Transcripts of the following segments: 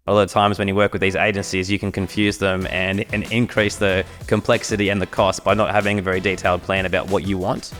A lot of times when you work with these agencies, you can confuse them and increase the complexity and the cost by not having a very detailed plan about what you want.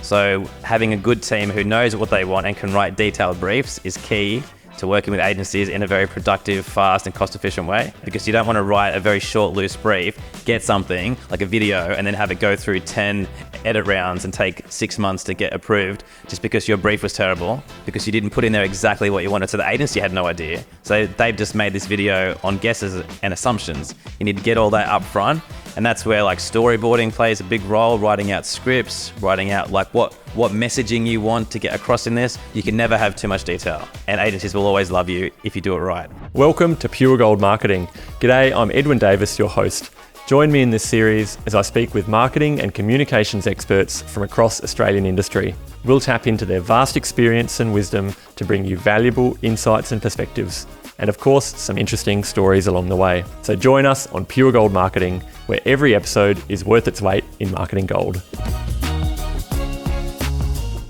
So having a good team who knows what they want and can write detailed briefs is key to working with agencies in a very productive, fast and cost-efficient way, because you don't want to write a very short, loose brief, get something like a video and then have it go through 10 edit rounds and take 6 months to get approved just because your brief was terrible, because you didn't put in there exactly what you wanted. So the agency had no idea. So they've just made this video on guesses and assumptions. You need to get all that up front. And that's where like storyboarding plays a big role, writing out scripts, writing out like what messaging you want to get across in this. You can never have too much detail, and agencies will always love you if you do it right. Welcome to Pure Gold Marketing. G'day, I'm Edwin Davis, your host. Join me in this series as I speak with marketing and communications experts from across Australian industry. We'll tap into their vast experience and wisdom to bring you valuable insights and perspectives, and of course, some interesting stories along the way. So join us on Pure Gold Marketing, where every episode is worth its weight in marketing gold.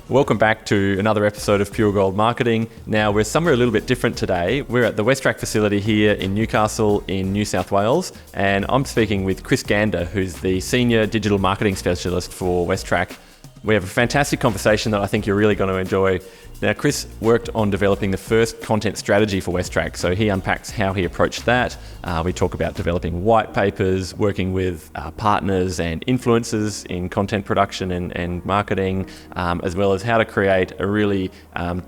Welcome back to another episode of Pure Gold Marketing. Now, we're somewhere a little bit different today. We're at the WesTrac's facility here in Newcastle in New South Wales, and I'm speaking with Chris Gander, who's the Senior Digital Marketing Specialist for WesTrac's. We have a fantastic conversation that I think you're really going to enjoy. Now, Chris worked on developing the first content strategy for WesTrac's, so he unpacks how he approached that. We talk about developing white papers, working with partners and influencers in content production and marketing, as well as how to create a really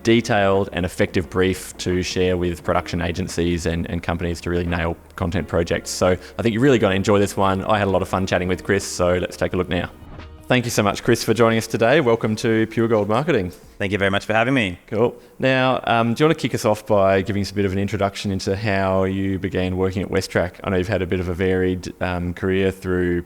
detailed and effective brief to share with production agencies and companies to really nail content projects. So I think you're really going to enjoy this one. I had a lot of fun chatting with Chris, so let's take a look now. Thank you so much, Chris, for joining us today. Welcome to Pure Gold Marketing. Thank you very much for having me. Cool. Now, do you want to kick us off by giving us a bit of an introduction into how you began working at WesTrac's? I know you've had a bit of a varied career through,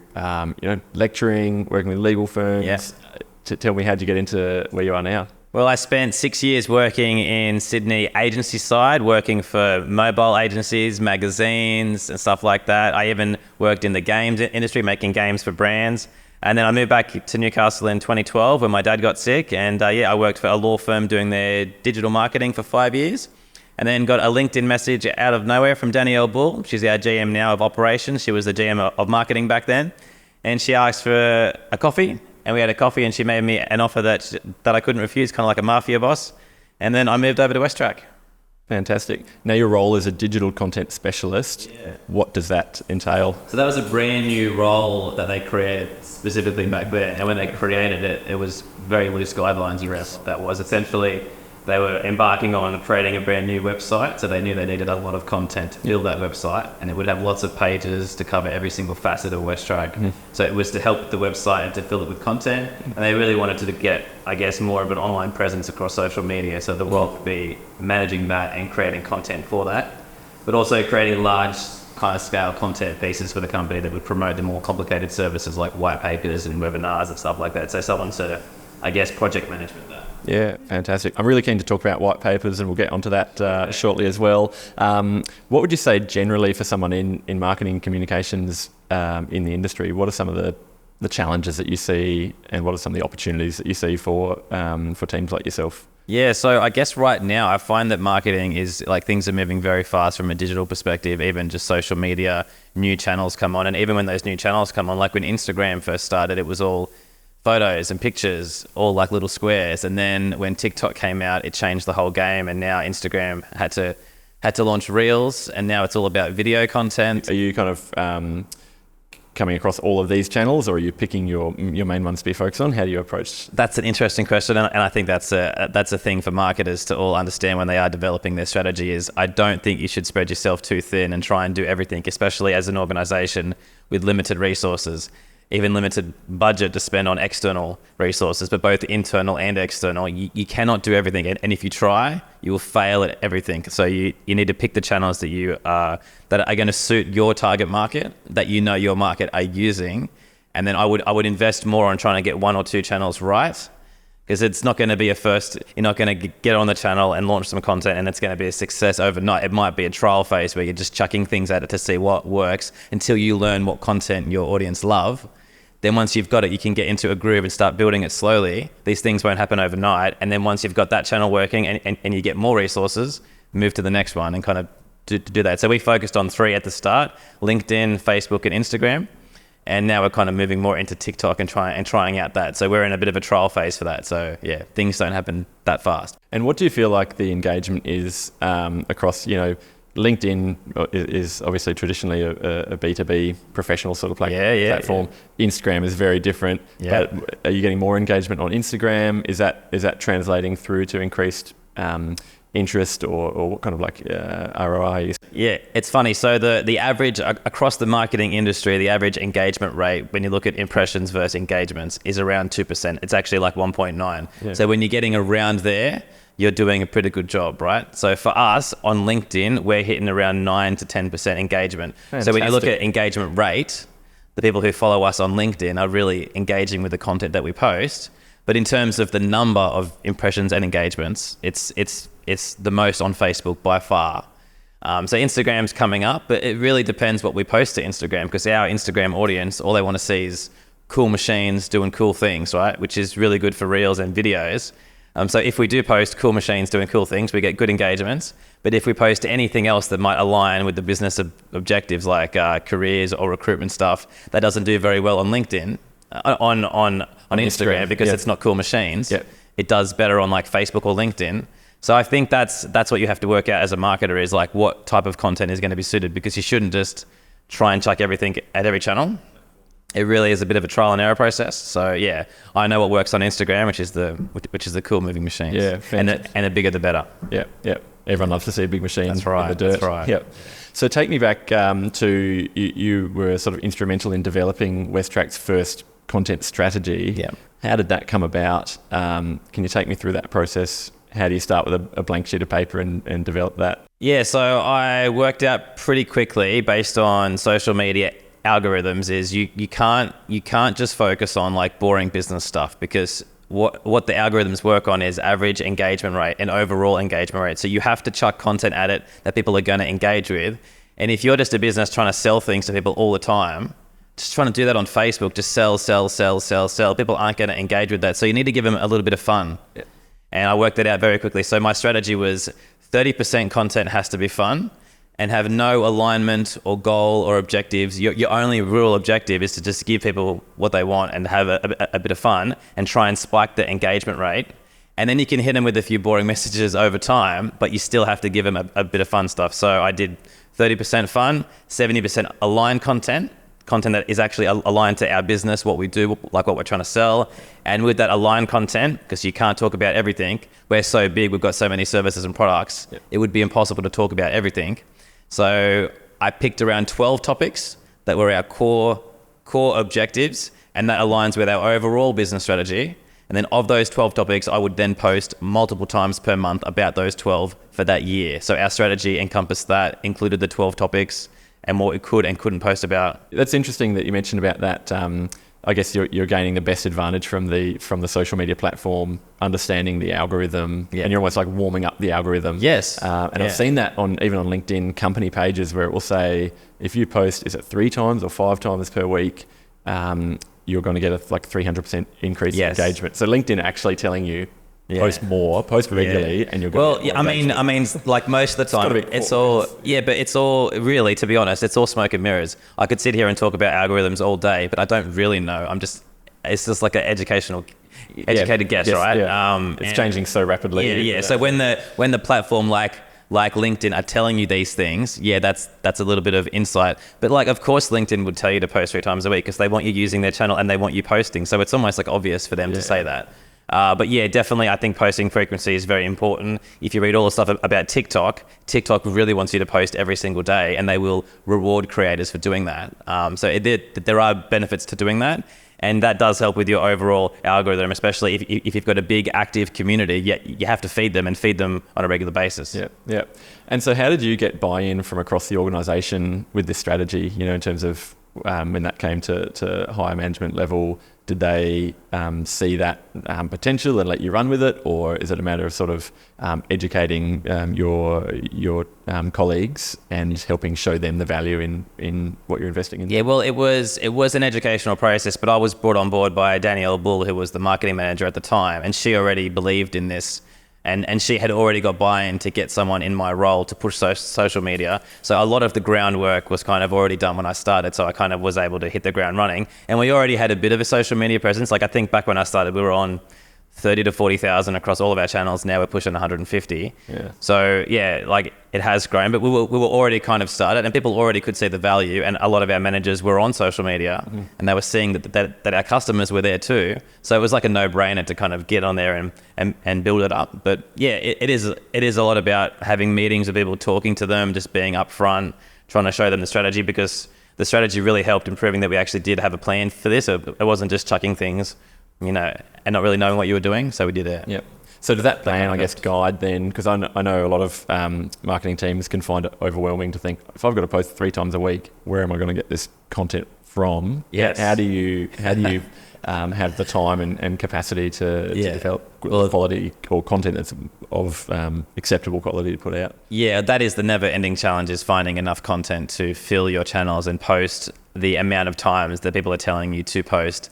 lecturing, working with legal firms. Yeah. Tell me, how'd you get into where you are now? Well, I spent 6 years working in Sydney agency side, working for mobile agencies, magazines and stuff like that. I even worked in the games industry, making games for brands. And then I moved back to Newcastle in 2012 when my dad got sick. And I worked for a law firm doing their digital marketing for 5 years. And then got a LinkedIn message out of nowhere from Danielle Bull. She's our GM now of operations. She was the GM of marketing back then. And she asked for a coffee. And we had a coffee and she made me an offer that I couldn't refuse, kind of like a mafia boss. And then I moved over to WesTrac's. Fantastic. Now, your role as a digital content specialist, What does that entail? So that was a brand new role that they created specifically back then. And when they created it, it was very loose guidelines around what that was. Essentially, they were embarking on creating a brand new website. So they knew they needed a lot of content to build that website. And it would have lots of pages to cover every single facet of WesTrac's. Mm-hmm. So it was to help the website and to fill it with content. And they really wanted to get, I guess, more of an online presence across social media. So the role would be managing that and creating content for that, but also creating large kind of scale content pieces for the company that would promote the more complicated services like white papers and webinars and stuff like that. So someone sort of, I guess, project management there. Yeah, fantastic. I'm really keen to talk about white papers and we'll get onto that shortly as well. What would you say generally for someone in marketing communications in the industry? What are some of the challenges that you see and what are some of the opportunities that you see for teams like yourself? Yeah, so I guess right now I find that marketing is like things are moving very fast from a digital perspective, even just social media, new channels come on. And even when those new channels come on, like when Instagram first started, it was all photos and pictures, all like little squares. And then when TikTok came out, it changed the whole game. And now Instagram had to launch Reels, and now it's all about video content. Are you kind of coming across all of these channels, or are you picking your main ones to be focused on? How do you approach? That's an interesting question, and I think that's a thing for marketers to all understand when they are developing their strategy. Is I don't think you should spread yourself too thin and try and do everything, especially as an organization with limited resources, even limited budget to spend on external resources, but both internal and external. You cannot do everything, and if you try, you will fail at everything. So you need to pick the channels that that are going to suit your target market, that you know your market are using, and then I would invest more on trying to get one or two channels right, because it's not going to be a first. You're not going to get on the channel and launch some content and it's going to be a success overnight. It might be a trial phase where you're just chucking things at it to see what works until you learn what content your audience love. Then once you've got it, you can get into a groove and start building it slowly. These things won't happen overnight. And then once you've got that channel working and you get more resources, move to the next one and kind of do that. So we focused on 3 at the start: LinkedIn, Facebook, and Instagram. And now we're kind of moving more into TikTok and trying out that. So we're in a bit of a trial phase for that. So yeah, things don't happen that fast. And what do you feel like the engagement is across, LinkedIn is obviously traditionally a B2B professional sort of platform. Yeah. Instagram is very different. Yeah. But are you getting more engagement on Instagram? Is that translating through to increased interest or what kind of ROI? Yeah, it's funny. So the average across the marketing industry, the average engagement rate when you look at impressions versus engagements is around 2%. It's actually like 1.9. Yeah. So when you're getting around there, you're doing a pretty good job, right? So for us on LinkedIn, we're hitting around 9 to 10% engagement. Fantastic. So when you look at engagement rate, the people who follow us on LinkedIn are really engaging with the content that we post. But in terms of the number of impressions and engagements, it's the most on Facebook by far. So Instagram's coming up, but it really depends what we post to Instagram, because our Instagram audience, all they want to see is cool machines doing cool things, right? Which is really good for reels and videos. So if we do post cool machines doing cool things, we get good engagements. But if we post anything else that might align with the business objectives, like careers or recruitment stuff, that doesn't do very well on LinkedIn, on Instagram, because it's not cool machines. Yep. It does better on like Facebook or LinkedIn. So I think that's what you have to work out as a marketer, is like what type of content is going to be suited, because you shouldn't just try and chuck everything at every channel. It really is a bit of a trial and error process. So yeah, I know what works on Instagram, which is the cool moving machines. Yeah, and the bigger the better. Yeah, yeah. Everyone loves to see a big machine. That's right. In the dirt. That's right. Yep. So take me back to you were sort of instrumental in developing WesTrac's first content strategy. Yeah. How did that come about? Can you take me through that process? How do you start with a blank sheet of paper and develop that? Yeah, so I worked out pretty quickly, based on social media algorithms, is you can't just focus on like boring business stuff, because what the algorithms work on is average engagement rate and overall engagement rate. So you have to chuck content at it that people are going to engage with. And if you're just a business trying to sell things to people all the time, just trying to do that on Facebook, just sell, people aren't going to engage with that. So you need to give them a little bit of fun. Yeah. And I worked it out very quickly. So my strategy was 30% content has to be fun and have no alignment or goal or objectives. Your only real objective is to just give people what they want and have a bit of fun and try and spike the engagement rate. And then you can hit them with a few boring messages over time, but you still have to give them a bit of fun stuff. So I did 30% fun, 70% aligned content that is actually aligned to our business, what we do, like what we're trying to sell. And with that aligned content, because you can't talk about everything, we're so big, we've got so many services and products, It would be impossible to talk about everything. So I picked around 12 topics that were our core objectives, and that aligns with our overall business strategy. And then of those 12 topics, I would then post multiple times per month about those 12 for that year. So our strategy encompassed that, included the 12 topics and what we could and couldn't post about. That's interesting that you mentioned about that. I guess you're gaining the best advantage from the social media platform, understanding the algorithm, and you're almost like warming up the algorithm. Yes. I've seen that even on LinkedIn company pages, where it will say, if you post, is it 3 times or 5 times per week, you're going to get a 300% increase in engagement. So LinkedIn actually telling you, post more, post regularly, and you're going to get more engagement. I mean, like most of the time, it's all really, to be honest, it's all smoke and mirrors. I could sit here and talk about algorithms all day, but I don't really know. It's just like an educated guess, right? Yeah. It's changing so rapidly. Yeah. So when the platform like LinkedIn are telling you these things, that's a little bit of insight. But like, of course, LinkedIn would tell you to post 3 times a week because they want you using their channel and they want you posting. So it's almost like obvious for them to say that. But yeah, definitely, I think posting frequency is very important. If you read all the stuff about TikTok really wants you to post every single day, and they will reward creators for doing that. So there are benefits to doing that. And that does help with your overall algorithm, especially if you've got a big active community. You have to feed them on a regular basis. Yeah. And so how did you get buy-in from across the organisation with this strategy, in terms of when that came to higher management level? Did they see that potential and let you run with it, or is it a matter of sort of educating your colleagues and helping show them the value in what you're investing in? Yeah, well, it was an educational process, but I was brought on board by Danielle Bull, who was the marketing manager at the time, and she already believed in this And she had already got buy-in to get someone in my role to push social media. So a lot of the groundwork was kind of already done when I started. So I kind of was able to hit the ground running. And we already had a bit of a social media presence. Like I think back when I started, we were on 30 to 40,000 across all of our channels. Now we're pushing 150. Yeah. So yeah, like it has grown, but we were already kind of started, and people already could see the value. And a lot of our managers were on social media, and they were seeing that our customers were there too. So it was like a no-brainer to kind of get on there and build it up. But yeah, it is a lot about having meetings with people, talking to them, just being upfront, trying to show them the strategy, because the strategy really helped in proving that we actually did have a plan for this. It wasn't just chucking things, and not really knowing what you were doing. So we did it. Yep. So does that plan, I guess, guide then? Because I know a lot of marketing teams can find it overwhelming to think, if I've got to post 3 times a week, where am I going to get this content from? Yes. How do you have the time and capacity to develop quality or content that's of acceptable quality to put out? Yeah, that is the never-ending challenge, is finding enough content to fill your channels and post the amount of times that people are telling you to post.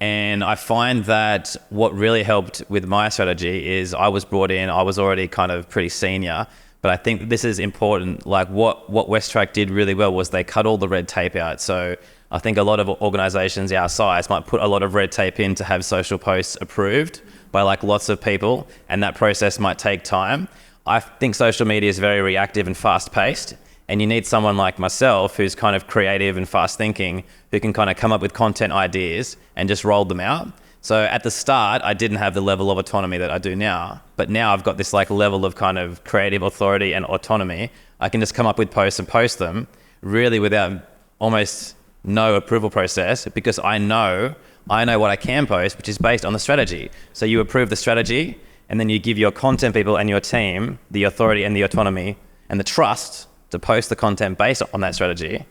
And I find that what really helped with my strategy is I was brought in, I was already kind of pretty senior, but I think this is important. Like what WesTrac did really well was they cut all the red tape out. So I think a lot of organizations our size might put a lot of red tape in to have social posts approved by like lots of people, and that process might take time. I think social media is very reactive and fast paced. And you need someone like myself who's kind of creative and fast thinking, who can kind of come up with content ideas and just roll them out. So at the start, I didn't have the level of autonomy that I do now, but now I've got this like level of kind of creative authority and autonomy. I can just come up with posts and post them really without almost no approval process, because I know what I can post, which is based on the strategy. So you approve the strategy, and then you give your content people and your team the authority and the autonomy and the trust to post the content based on that strategy.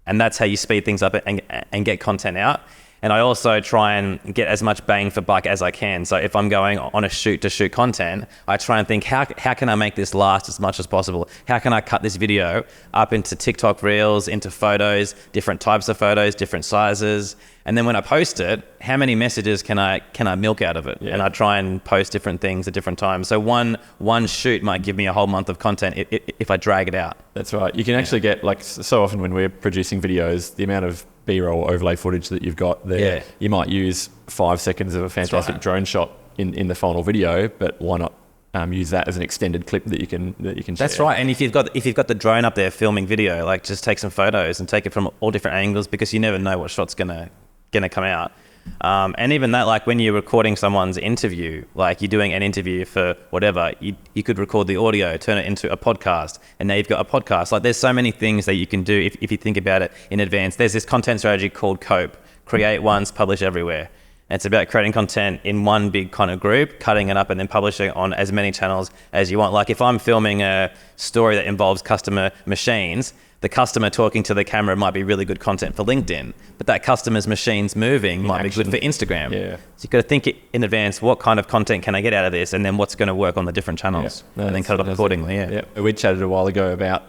And that's how you speed things up and get content out. And I also try and get as much bang for buck as I can. So if I'm going on a shoot to shoot content, I try and think, how can I make this last as much as possible? How can I cut this video up into TikTok reels, into photos, different types of photos, different sizes? And then when I post it, how many messages can I milk out of it? Yeah. And I try and post different things at different times. So one shoot might give me a whole month of content if I drag it out. That's right. You can actually get, like, so often when we're producing videos, the amount of B-roll overlay footage that you've got there, you might use 5 seconds of a fantastic drone shot in the final video, but why not use that as an extended clip that you can share? That's right. And if you've got the drone up there filming video, like just take some photos and take it from all different angles, because you never know what shot's gonna come out. And even that, like when you're recording someone's interview, like you're doing an interview for whatever, you could record the audio, turn it into a podcast, and now you've got a podcast. Like there's so many things that you can do if you think about it in advance. There's this content strategy called COPE, create once, publish everywhere. And it's about creating content in one big kind of group, cutting it up and then publishing on as many channels as you want. Like if I'm filming a story that involves customer machines, the customer talking to the camera might be really good content for LinkedIn, but that customer's machines moving might be good for Instagram. Yeah. So you've got to think in advance, what kind of content can I get out of this, and then what's going to work on the different channels, and then cut it up accordingly. Yeah. We chatted a while ago about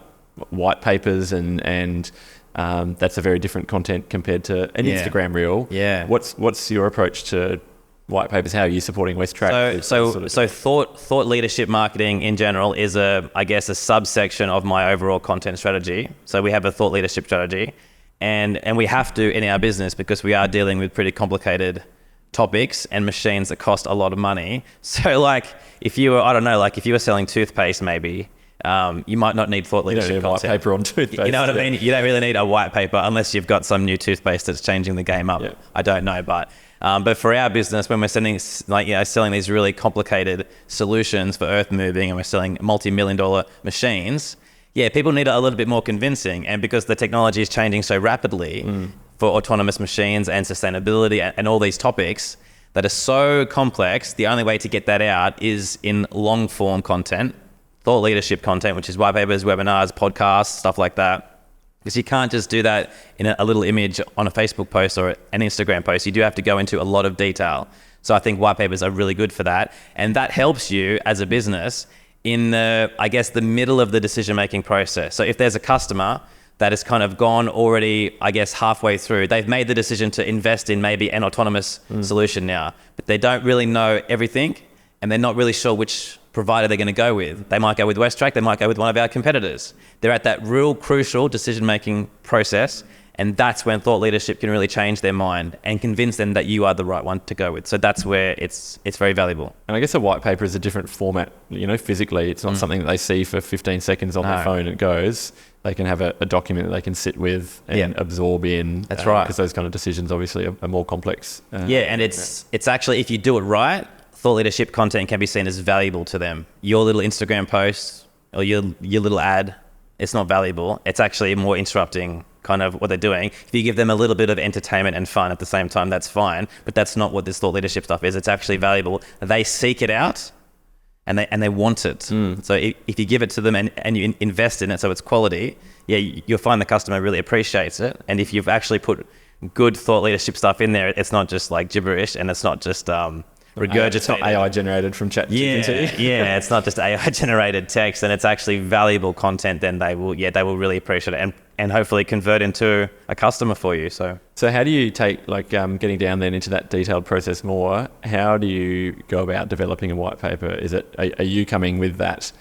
white papers, and that's a very different content compared to an Instagram reel. Yeah. What's your approach to white papers? How are you supporting WesTrac? So thought leadership marketing in general is a subsection of my overall content strategy. So we have a thought leadership strategy, and we have to in our business, because we are dealing with pretty complicated topics and machines that cost a lot of money. So like if you were selling toothpaste, maybe you might not need thought leadership content. White paper on toothpaste. You know what I mean? You don't really need a white paper unless you've got some new toothpaste that's changing the game up. Yeah. I don't know, but for our business, when we're selling these really complicated solutions for earth moving, and we're selling multi-million-dollar machines, people need a little bit more convincing. And because the technology is changing so rapidly for autonomous machines and sustainability and all these topics that are so complex, the only way to get that out is in long-form content, thought leadership content, which is white papers, webinars, podcasts, stuff like that. Because you can't just do that in a little image on a Facebook post or an Instagram post. You do have to go into a lot of detail. So I think white papers are really good for that. And that helps you as a business in the middle of the decision-making process. So if there's a customer that has kind of gone already, halfway through, they've made the decision to invest in maybe an autonomous solution now, but they don't really know everything, and they're not really sure which provider they're going to go with. They might go with WesTrac, they might go with one of our competitors. They're at that real crucial decision-making process, and that's when thought leadership can really change their mind and convince them that you are the right one to go with. So that's where it's very valuable. And I guess a white paper is a different format, physically. It's not something that they see for 15 seconds on their phone and it goes. They can have a document that they can sit with and absorb in. That's right. Because those kind of decisions obviously are more complex. And it's actually, if you do it right, thought leadership content can be seen as valuable to them. Your little Instagram post or your little ad, it's not valuable. It's actually more interrupting kind of what they're doing. If you give them a little bit of entertainment and fun at the same time, that's fine. But that's not what this thought leadership stuff is. It's actually valuable. They seek it out and they want it. So if you give it to them and you invest in it so it's quality, you'll find the customer really appreciates it. And if you've actually put good thought leadership stuff in there, it's not just like gibberish and it's not just regurgitated. It's not AI generated from ChatGPT. It's not just AI generated text, and it's actually valuable content. Then they will really appreciate it and hopefully convert into a customer for you. So how do you take getting down then into that detailed process more? How do you go about developing a white paper? Is it are you coming with that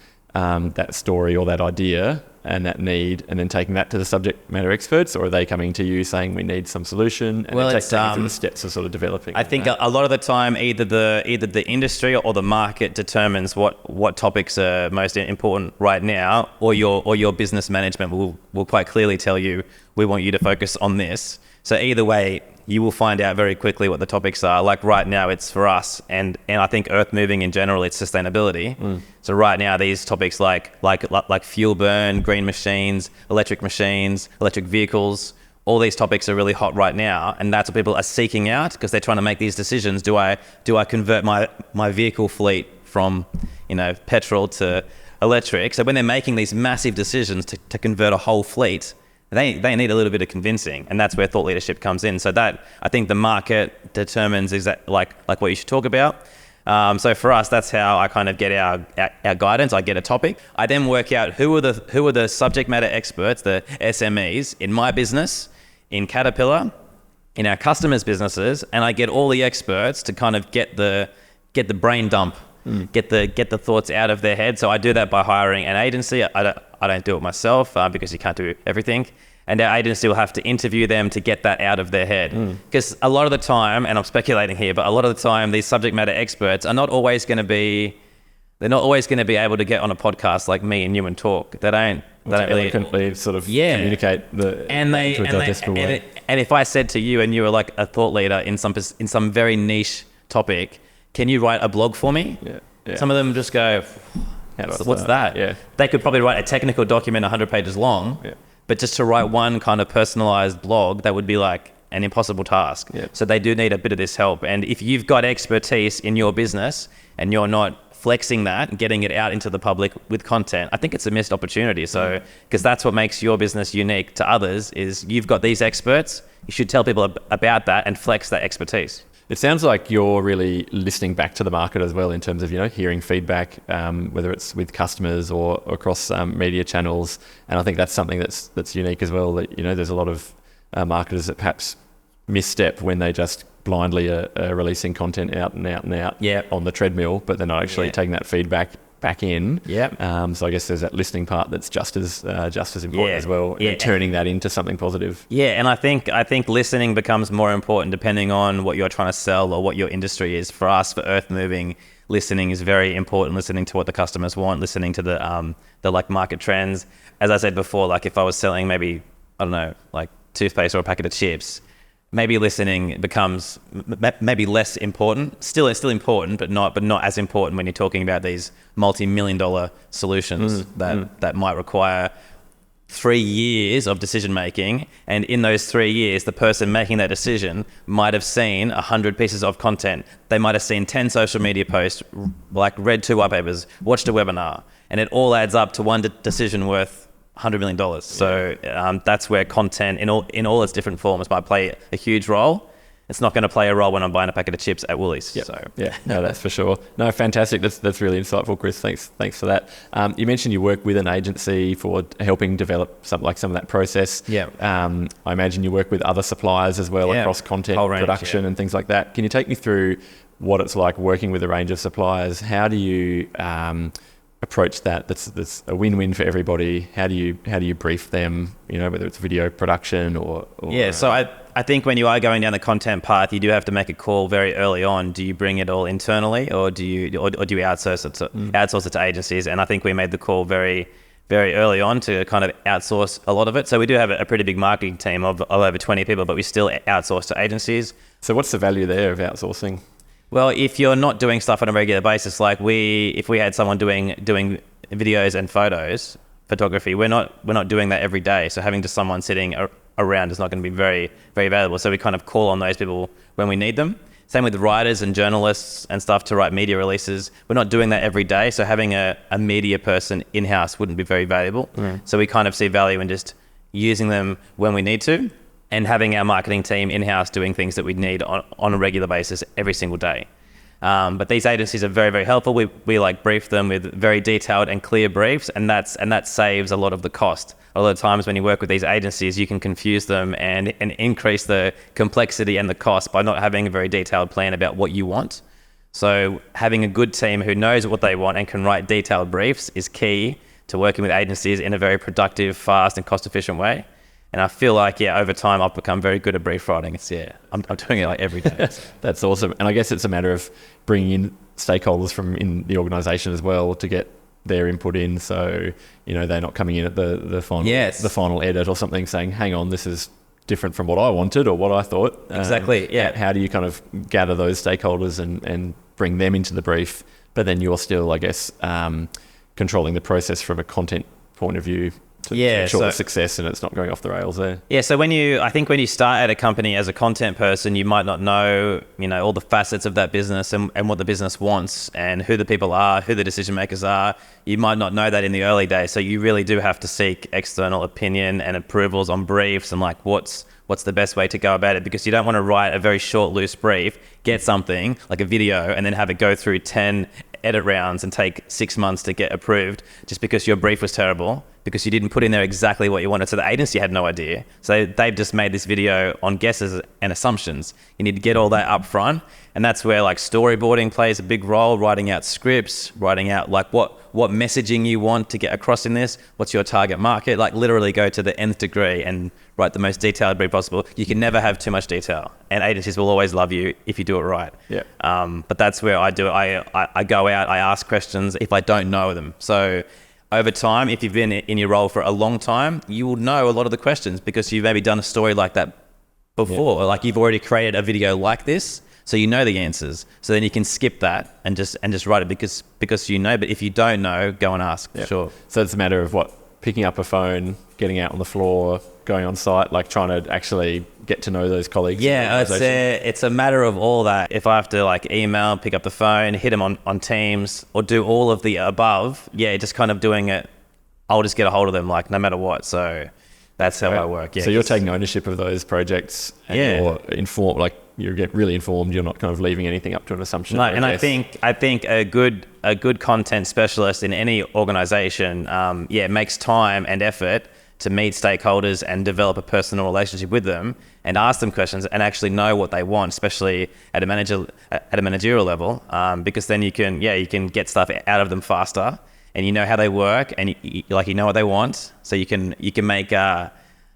story or that idea and that need, and then taking that to the subject matter experts, or are they coming to you saying we need some solution, and then taking you through the steps of sort of developing? I think a lot of the time, either the industry or the market determines what topics are most important right now, or your business management will quite clearly tell you, we want you to focus on this. So either way, you will find out very quickly what the topics are. Like right now, it's for us, and I think earth moving in general, it's sustainability. So right now, these topics like fuel burn, green machines, electric vehicles, all these topics are really hot right now, and that's what people are seeking out because they're trying to make these decisions. Do I convert my vehicle fleet from petrol to electric? So when they're making these massive decisions to convert a whole fleet, they need a little bit of convincing, and that's where thought leadership comes in. So that, I think, the market determines like what you should talk about. So for us, that's how I kind of get our guidance. I get a topic. I then work out who are the subject matter experts, the SMEs in my business, in Caterpillar, in our customers' businesses, and I get all the experts to kind of get the brain dump, get the thoughts out of their head. So I do that by hiring an agency. I don't do it myself because you can't do everything. And our agency will have to interview them to get that out of their head. Because a lot of the time, and I'm speculating here, but a lot of the time, these subject matter experts are not always going to be able to get on a podcast like me and you and talk. They don't really eloquently sort of communicate into a digestible way. And if I said to you, and you were like a thought leader in some very niche topic, can you write a blog for me? Yeah. Some of them just go, what's that? Yeah. They could probably write a technical document 100 pages long. Yeah. But just to write one kind of personalized blog, that would be like an impossible task. Yeah. So they do need a bit of this help. And if you've got expertise in your business and you're not flexing that and getting it out into the public with content, I think it's a missed opportunity. So, because that's what makes your business unique to others, is you've got these experts. You should tell people about that and flex that expertise. It sounds like you're really listening back to the market as well in terms of, hearing feedback, whether it's with customers or across media channels. And I think that's something that's unique as well, that, there's a lot of marketers that perhaps misstep when they just blindly are releasing content out on the treadmill, but they're not actually taking that feedback back in. So I guess there's that listening part that's just as important as well, and turning that into something positive. And I think listening becomes more important depending on what you're trying to sell or what your industry is. For us, for Earth Moving, listening is very important. Listening to what the customers want, listening to the like market trends. As I said before, like if I was selling maybe, I don't know, like toothpaste or a packet of chips, maybe listening becomes maybe less important. It's still important, but not as important when you're talking about these multi-million-dollar solutions that might require 3 years of decision making. And in those 3 years, the person making that decision might have seen 100 pieces of content. They might have seen 10 social media posts, like read 2 white papers, watched a webinar, and it all adds up to one decision worth $100 million. So that's where content in all its different forms might play a huge role. It's not going to play a role when I'm buying a packet of chips at Woolies. Yep. So no, that's for sure. No, fantastic. That's really insightful, Chris. Thanks for that. You mentioned you work with an agency for helping develop some of that process. I imagine you work with other suppliers as well across content production and things like that. Can you take me through what it's like working with a range of suppliers. How do you approach that? That's a win-win for everybody. How do you brief them? Whether it's video production or yeah. So I think when you are going down the content path, you do have to make a call very early on. Do you bring it all internally, or do you outsource it to agencies? And I think we made the call very, very early on to kind of outsource a lot of it. So we do have a pretty big marketing team of over 20 people, but we still outsource to agencies. So what's the value there of outsourcing? Well, if you're not doing stuff on a regular basis, like if we had someone doing videos and photography, we're not doing that every day. So having just someone sitting around is not going to be very, very valuable. So we kind of call on those people when we need them. Same with writers and journalists and stuff to write media releases. We're not doing that every day. So having a media person in-house wouldn't be very valuable. So we kind of see value in just using them when we need to, and having our marketing team in-house doing things that we need on a regular basis every single day. But these agencies are very, very helpful. We like brief them with very detailed and clear briefs, and that saves a lot of the cost. A lot of times when you work with these agencies, you can confuse them and increase the complexity and the cost by not having a very detailed plan about what you want. So having a good team who knows what they want and can write detailed briefs is key to working with agencies in a very productive, fast and cost-efficient way. And I feel like, over time, I've become very good at brief writing. I'm doing it like every day. That's awesome. And I guess it's a matter of bringing in stakeholders from in the organisation as well to get their input in. So, they're not coming in at the final edit or something saying, hang on, this is different from what I wanted or what I thought. Exactly, yeah. How do you kind of gather those stakeholders and bring them into the brief? But then you're still, I guess, controlling the process from a content point of view to ensure the success and it's not going off the rails there. Yeah, so when you start at a company as a content person, you might not know, all the facets of that business and what the business wants and who the people are, who the decision makers are. You might not know that in the early days. So you really do have to seek external opinion and approvals on briefs and like what's the best way to go about it, because you don't want to write a very short, loose brief, get something like a video and then have it go through 10 edit rounds and take 6 months to get approved just because your brief was terrible, because you didn't put in there exactly what you wanted. So the agency had no idea. So they've just made this video on guesses and assumptions. You need to get all that up front. And that's where like storyboarding plays a big role, writing out scripts, writing out like what messaging you want to get across in this, what's your target market, like literally go to the nth degree and write the most detailed brief possible. You can never have too much detail, and agencies will always love you if you do it right. Yeah. But that's where I do it. I go out, I ask questions if I don't know them. So over time, if you've been in your role for a long time, you will know a lot of the questions because you've maybe done a story like that before, or like you've already created a video like this, so you know the answers. So then you can skip that and just write it because you know. But if you don't know, go and ask. Yeah. Sure. So it's a matter of picking up a phone, getting out on the floor, going on site, like trying to actually get to know those colleagues. Yeah, it's a matter of all that. If I have to like email, pick up the phone, hit them on Teams, or do all of the above, just kind of doing it, I'll just get a hold of them like no matter what. So that's how I work. Yeah. So you're taking ownership of those projects and you're informed, like you get really informed. You're not kind of leaving anything up to an assumption. No, and I think a good content specialist in any organization, makes time and effort to meet stakeholders and develop a personal relationship with them and ask them questions and actually know what they want, especially at a managerial level, because then you can get stuff out of them faster, and you know how they work, and you know what they want, so you can make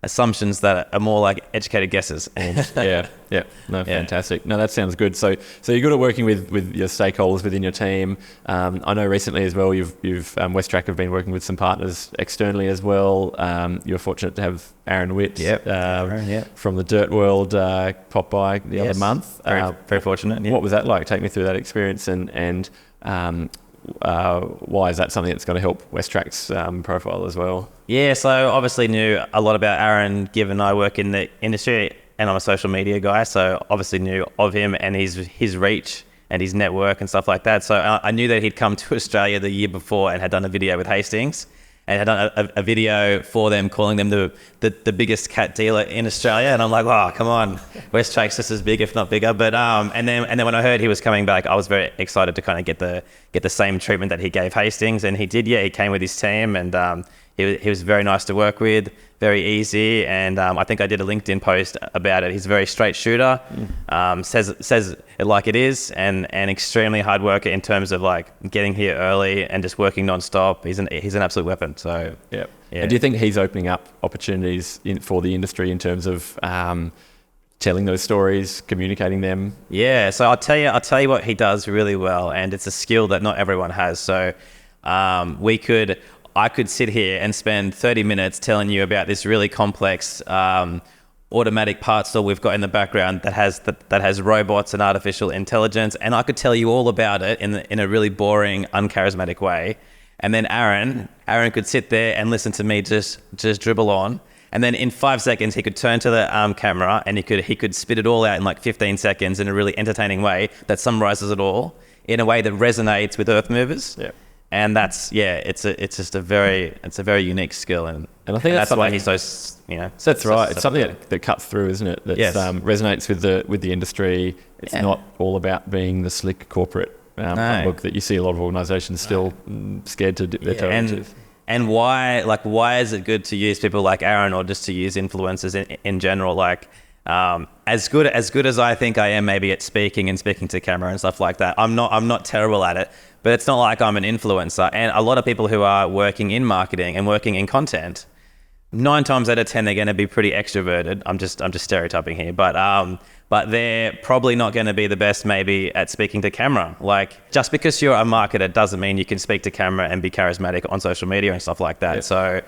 assumptions that are more like educated guesses. Fantastic. No, that sounds good. So you're good at working with your stakeholders within your team. I know recently as well, you've WesTrac have been working with some partners externally as well. You're fortunate to have Aaron Witt from the Dirt World pop by the other month. Very fortunate. Yeah. What was that like? Take me through that experience and why is that something that's going to help WesTrac's profile as well? Yeah, so obviously knew a lot about Aaron, given I work in the industry and I'm a social media guy, so obviously knew of him and his reach and his network and stuff like that. So I knew that he'd come to Australia the year before and had done a video with Hastings and had done a video for them, calling them the biggest cat dealer in Australia. And I'm like, oh, come on, WesTrac's just as big, if not bigger. But and then when I heard he was coming back, I was very excited to kind of get the same treatment that he gave Hastings, and he did. Yeah, he came with his team, and he was very nice to work with. very easy. And I think I did a LinkedIn post about it. He's a very straight shooter, says it like it is, and extremely hard worker in terms of like getting here early and just working nonstop. He's an absolute weapon. So yeah. And do you think he's opening up opportunities for the industry in terms of telling those stories, communicating them? Yeah. So I'll tell you what he does really well, and it's a skill that not everyone has. So I could sit here and spend 30 minutes telling you about this really complex automatic parts store we've got in the background that has robots and artificial intelligence, and I could tell you all about it in a really boring, uncharismatic way. And then Aaron could sit there and listen to me just dribble on, and then in 5 seconds he could turn to the camera and he could spit it all out in like 15 seconds in a really entertaining way that summarizes it all in a way that resonates with earth movers. Yeah. And it's a very unique skill, and I think that's why he's so, That's right. It's something that cuts through, isn't it? That resonates with the industry. It's not all about being the slick corporate book that you see a lot of organisations still scared to dip their toe into. And why is it good to use people like Aaron, or just to use influencers in general? Like, as good as I think I am maybe at speaking to camera and stuff like that, I'm not terrible at it. But it's not like I'm an influencer. And a lot of people who are working in marketing and working in content, 9 times out of 10 they're going to be pretty extroverted. I'm just stereotyping here, but they're probably not going to be the best maybe at speaking to camera. Like, just because you're a marketer doesn't mean you can speak to camera and be charismatic on social media and stuff like that. Yeah. So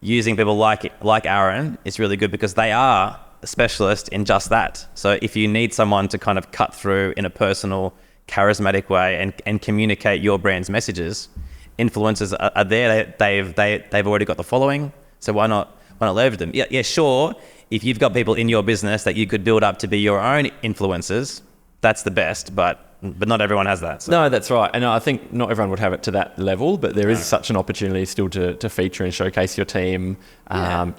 using people like Aaron is really good, because they are a specialist in just that. So if you need someone to kind of cut through in a personal, charismatic way and communicate your brand's messages, influencers are there. They've already got the following, so why not leverage them? Yeah, sure. If you've got people in your business that you could build up to be your own influencers, that's the best. But not everyone has that. So. No, that's right. And I think not everyone would have it to that level, but there is such an opportunity still to feature and showcase your team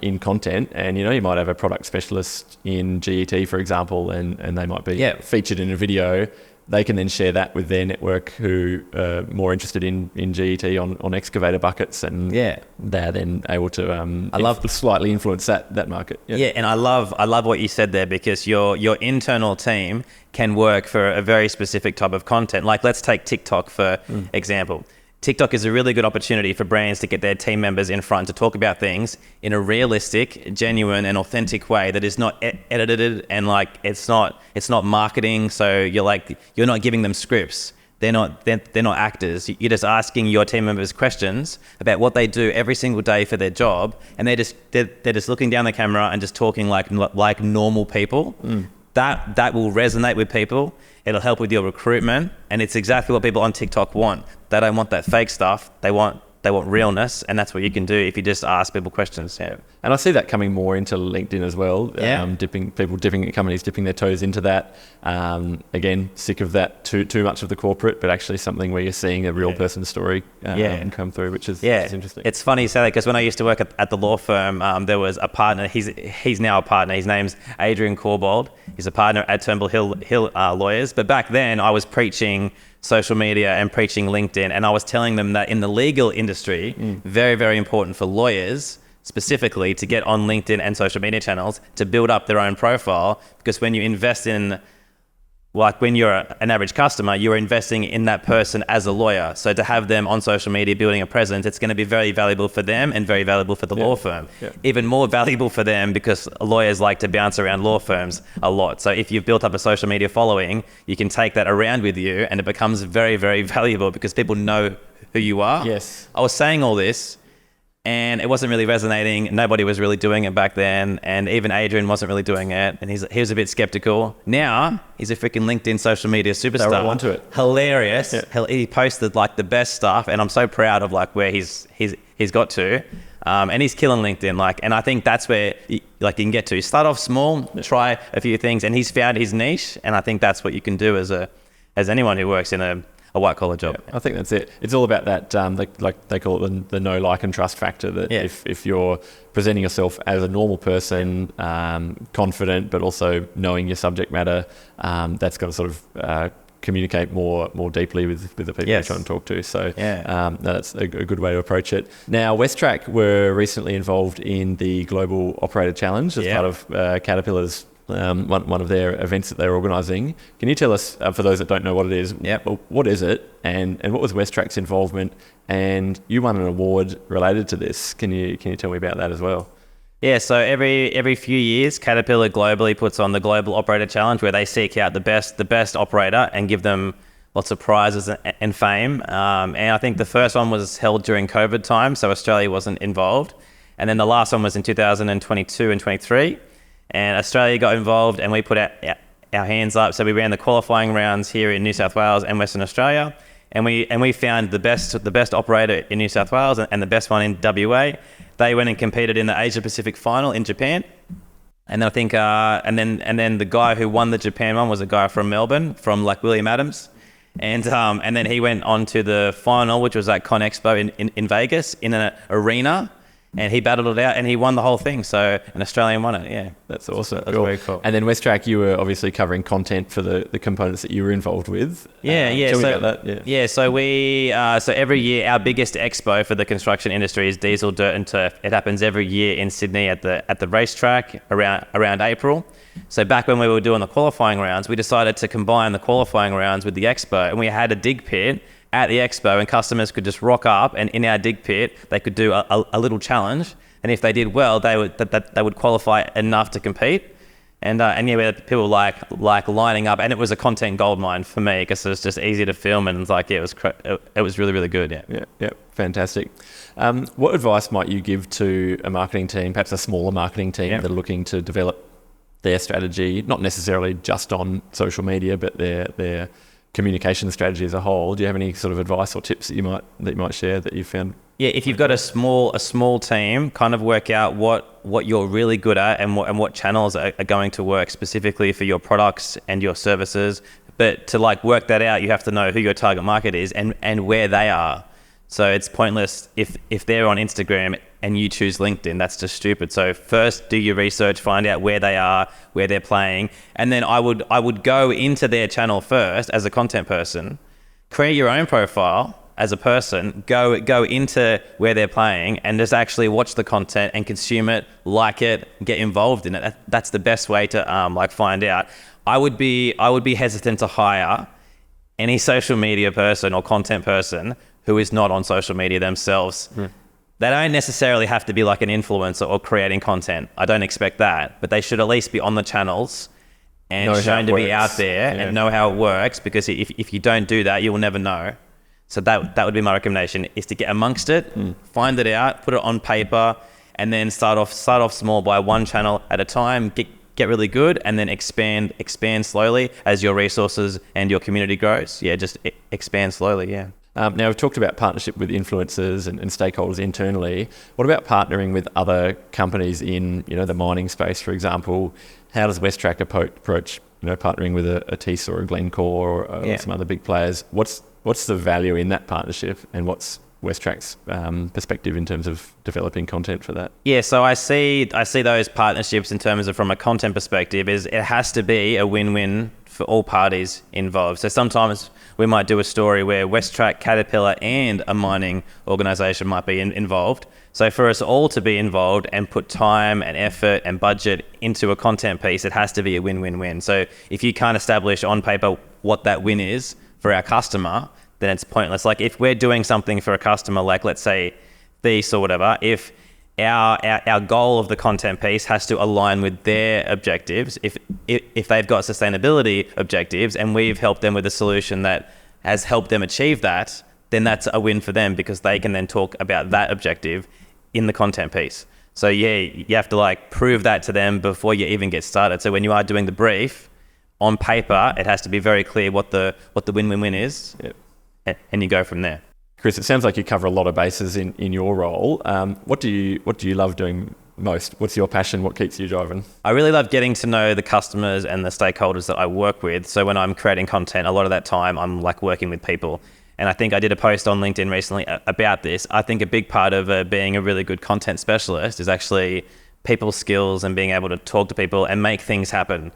in content. And, you might have a product specialist in GET, for example, and they might be featured in a video. They can then share that with their network who are more interested in GET on excavator buckets, and they're then able to slightly influence that market. Yeah, and I love what you said there, because your internal team can work for a very specific type of content. Like, let's take TikTok for example. TikTok is a really good opportunity for brands to get their team members in front to talk about things in a realistic, genuine, and authentic way that is not edited, and like it's not marketing. So you're not giving them scripts. They're not actors. You're just asking your team members questions about what they do every single day for their job, and they're just looking down the camera and just talking like normal people. That will resonate with people. It'll help with your recruitment, and it's exactly what people on TikTok want. They don't want that fake stuff. They want realness, and that's what you can do if you just ask people questions. Yeah. And I see that coming more into LinkedIn as well. Yeah. Companies dipping their toes into that. Again, sick of that too much of the corporate, but actually something where you're seeing a real person's story come through, which is interesting. It's funny you say that, because when I used to work at the law firm, there was a partner. He's now a partner. His name's Adrian Corbold. He's a partner at Turnbull Hill Lawyers. But back then, I was preaching social media and preaching LinkedIn, and I was telling them that in the legal industry, very, very important for lawyers specifically to get on LinkedIn and social media channels to build up their own profile, because when you invest in, like when you're an average customer, you're investing in that person as a lawyer. So to have them on social media building a presence, it's going to be very valuable for them and very valuable for the law firm. Yeah. Even more valuable for them, because lawyers like to bounce around law firms a lot. So if you've built up a social media following, you can take that around with you, and it becomes very, very valuable because people know who you are. Yes. I was saying all this, and it wasn't really resonating. Nobody was really doing it back then, and even Adrian wasn't really doing it, and he was a bit skeptical. Now he's a freaking LinkedIn social media superstar. They're all onto it. Hilarious. Yeah. He posted like the best stuff, and I'm so proud of like where he's got to, and he's killing LinkedIn. Like, and I think that's where you can get to. Start off small, try a few things, and he's found his niche, and I think that's what you can do as anyone who works in a white collar job. Yeah, I think that's it. It's all about that, like they call it the know, like, and trust factor. That if you're presenting yourself as a normal person, confident, but also knowing your subject matter, that's got to sort of communicate more deeply with the people you're trying to talk to. So that's a good way to approach it. Now, WesTrac were recently involved in the Global Operator Challenge as part of Caterpillar's one of their events that they're organising. Can you tell us, for those that don't know what it is, what is it, and what was WesTrac's involvement? And you won an award related to this. Can you tell me about that as well? Yeah, so every few years, Caterpillar globally puts on the Global Operator Challenge, where they seek out the best operator and give them lots of prizes and fame. And I think the first one was held during COVID time, so Australia wasn't involved. And then the last one was in 2022 and 23, and Australia got involved, and we put our hands up. So we ran the qualifying rounds here in New South Wales and Western Australia, and we found the best operator in New South Wales and the best one in WA. They went and competed in the Asia Pacific final in Japan, and I think and then the guy who won the Japan one was a guy from Melbourne, from like William Adams, and then he went on to the final, which was at Con Expo in Vegas in an arena. And he battled it out, and he won the whole thing. So an Australian won it. Yeah, that's awesome. That's very cool. And then WesTrac, you were obviously covering content for the components that you were involved with. Tell me about that. So we so every year our biggest expo for the construction industry is Diesel, Dirt and Turf. It happens every year in Sydney at the WesTrac around April. So back when we were doing the qualifying rounds, we decided to combine the qualifying rounds with the expo, and we had a dig pit at the expo, and customers could just rock up, and in our dig pit they could do a little challenge, and if they did well, they would qualify enough to compete. And we had people like lining up, and it was a content goldmine for me because it was just easy to film, and it was really, really good. Yeah, fantastic. What advice might you give to a marketing team, perhaps a smaller marketing team that are looking to develop their strategy, not necessarily just on social media, but their communication strategy as a whole? Do you have any sort of advice or tips that you might share that you've found? Yeah, if you've got a small team, kind of work out what you're really good at and what channels are going to work specifically for your products and your services. But to work that out, you have to know who your target market is and where they are. So it's pointless if they're on Instagram and you choose LinkedIn. That's just stupid. So first do your research, find out where they are, where they're playing, and then I would go into their channel first as a content person, create your own profile as a person, go into where they're playing, and just actually watch the content and consume it, like it, get involved in it. That's the best way to find out. I would be hesitant to hire any social media person or content person who is not on social media themselves. They don't necessarily have to be like an influencer or creating content. I don't expect that, but they should at least be on the channels and shown to be out there and know how it works, because if you don't do that, you will never know. So that would be my recommendation, is to get amongst it, find it out, put it on paper, and then start off small by one channel at a time, get really good, and then expand slowly as your resources and your community grows. Yeah, just expand slowly, yeah. Now, we've talked about partnership with influencers and stakeholders internally. What about partnering with other companies in the mining space, for example? How does WesTrac approach partnering with a TIS or a Glencore or some other big players? What's the value in that partnership, and what's WesTrac's perspective in terms of developing content for that? Yeah, so I see those partnerships in terms of, from a content perspective, is it has to be a win-win for all parties involved. So sometimes we might do a story where WesTrac, Caterpillar and a mining organisation might be involved. So for us all to be involved and put time and effort and budget into a content piece, it has to be a win-win-win. So if you can't establish on paper what that win is for our customer, then it's pointless. Like if we're doing something for a customer, like let's say TIS or whatever, if our goal of the content piece has to align with their objectives, if they've got sustainability objectives and we've helped them with a solution that has helped them achieve that, then that's a win for them, because they can then talk about that objective in the content piece. So yeah, you have to prove that to them before you even get started. So when you are doing the brief, on paper, it has to be very clear what the win-win-win is. Yep. And you go from there. Chris, it sounds like you cover a lot of bases in your role. What do you love doing most? What's your passion? What keeps you driving? I really love getting to know the customers and the stakeholders that I work with. So when I'm creating content, a lot of that time I'm working with people. And I think I did a post on LinkedIn recently about this. I think a big part of being a really good content specialist is actually people skills and being able to talk to people and make things happen.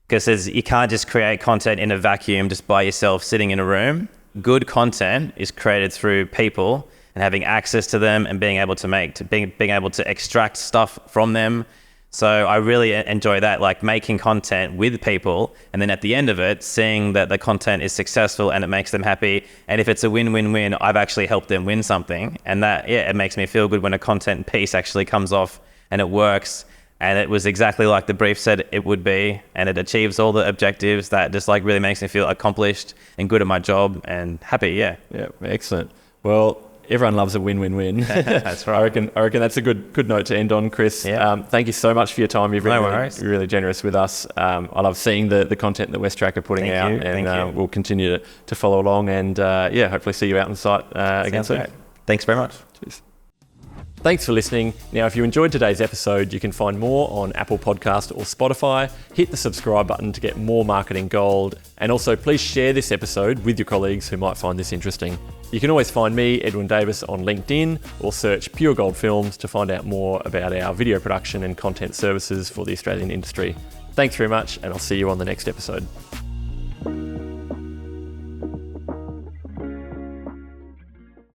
because you can't just create content in a vacuum just by yourself sitting in a room. Good content is created through people and having access to them and being able to extract stuff from them. So I really enjoy that, like making content with people, and then at the end of it, seeing that the content is successful and it makes them happy. And if it's a win-win-win, I've actually helped them win something. And that, it makes me feel good when a content piece actually comes off and it works. And it was exactly like the brief said it would be, and it achieves all the objectives. That just like really makes me feel accomplished and good at my job and happy. Yeah, excellent. Well, everyone loves a win-win-win. That's right. I reckon that's a good note to end on, Chris. Yeah. Thank you so much for your time. You've been really generous with us. I love seeing the content that WesTrac are putting out, and we'll continue to follow along and hopefully see you out on site again soon. Great. Thanks very much. Cheers. Thanks for listening. Now, if you enjoyed today's episode, you can find more on Apple Podcast or Spotify. Hit the subscribe button to get more marketing gold. And also, please share this episode with your colleagues who might find this interesting. You can always find me, Edwin Davis, on LinkedIn, or search Pure Gold Films to find out more about our video production and content services for the Australian industry. Thanks very much, and I'll see you on the next episode.